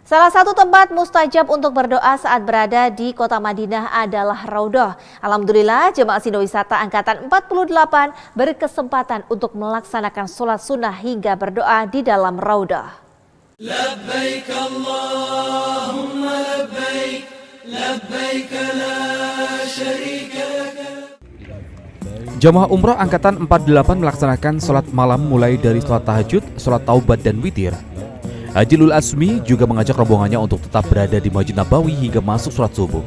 Salah satu tempat mustajab untuk berdoa saat berada di kota Madinah adalah Raudhah. Alhamdulillah, jemaah Sindowisata Angkatan 48 berkesempatan untuk melaksanakan sholat sunnah hingga berdoa di dalam Raudhah. Labbaik Allahumma labbaik, labbaik la syarika laka. Jamaah umroh Angkatan 48 melaksanakan sholat malam mulai dari sholat tahajud, sholat taubat, dan witir. Haji Lul Asmi juga mengajak rombongannya untuk tetap berada di Masjid Nabawi hingga masuk sholat subuh.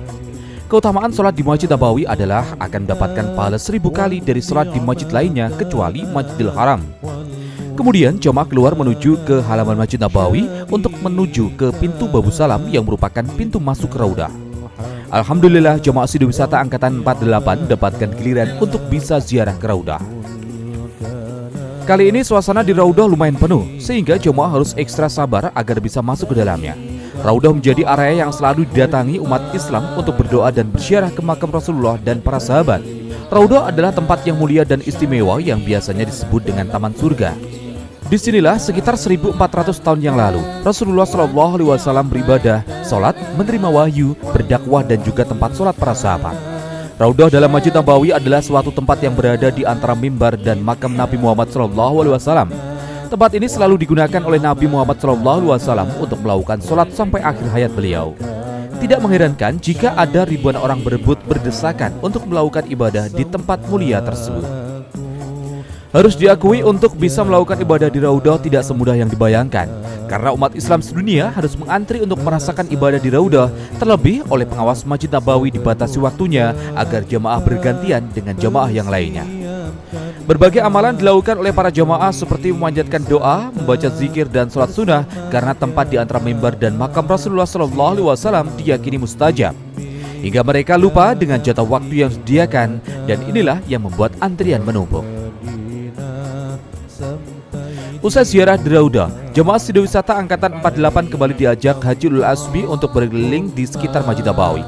Keutamaan sholat di Masjid Nabawi adalah akan mendapatkan pahala 1000 kali dari sholat di masjid lainnya kecuali Masjidil Haram. Kemudian jamaah keluar menuju ke halaman Masjid Nabawi untuk menuju ke pintu Babu Salam yang merupakan pintu masuk ke Raudhah. Alhamdulillah, jamaah Sindowisata Angkatan 48 mendapatkan giliran untuk bisa ziarah ke Raudhah. Kali ini suasana di Raudhah lumayan penuh, sehingga jemaah harus ekstra sabar agar bisa masuk ke dalamnya. Raudhah menjadi area yang selalu didatangi umat Islam untuk berdoa dan berziarah ke makam Rasulullah dan para sahabat. Raudhah adalah tempat yang mulia dan istimewa yang biasanya disebut dengan Taman Surga. Disinilah sekitar 1400 tahun yang lalu, Rasulullah SAW beribadah, sholat, menerima wahyu, berdakwah, dan juga tempat sholat para sahabat. Raudhah dalam Masjid Nabawi adalah suatu tempat yang berada di antara mimbar dan makam Nabi Muhammad SAW. Tempat ini selalu digunakan oleh Nabi Muhammad SAW untuk melakukan sholat sampai akhir hayat beliau. Tidak mengherankan jika ada ribuan orang berebut berdesakan untuk melakukan ibadah di tempat mulia tersebut. Harus diakui, untuk bisa melakukan ibadah di Raudhah tidak semudah yang dibayangkan, karena umat Islam sedunia harus mengantri untuk merasakan ibadah di Raudhah. Terlebih oleh pengawas Masjid Nabawi dibatasi waktunya agar jamaah bergantian dengan jamaah yang lainnya. Berbagai amalan dilakukan oleh para jamaah seperti memanjatkan doa, membaca zikir, dan sholat sunnah karena tempat di antara mimbar dan makam Rasulullah SAW diyakini mustajab. Hingga mereka lupa dengan jatah waktu yang disediakan, dan inilah yang membuat antrian menumpuk. Usai ziarah di Raudhah, jemaah Sindowisata Angkatan 48 kembali diajak Haji Lul Asmi untuk berkeliling di sekitar Masjid Nabawi.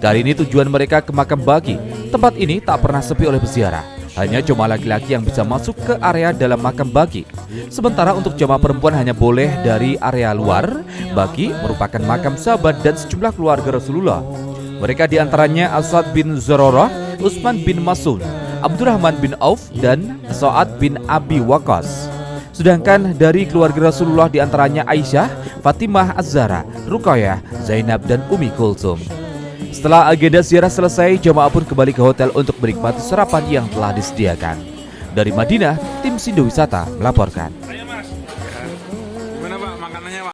Kali ini tujuan mereka ke makam Baqi. Tempat ini tak pernah sepi oleh peziarah. Hanya jemaah laki-laki yang bisa masuk ke area dalam makam Baqi. Sementara untuk jemaah perempuan hanya boleh dari area luar. Baqi merupakan makam sahabat dan sejumlah keluarga Rasulullah. Mereka diantaranya Asad bin Zurarah, Utsman bin Mas'ud, Abdurrahman bin Auf, dan Sa'ad bin Abi Waqqas. Sedangkan dari keluarga Rasulullah diantaranya Aisyah, Fatimah Az-Zahra, Ruqayyah, Zainab, dan Umi Kulsum. Setelah agenda ziarah selesai, jemaah pun kembali ke hotel untuk menikmati sarapan yang telah disediakan. Dari Madinah, tim Sindowisata melaporkan.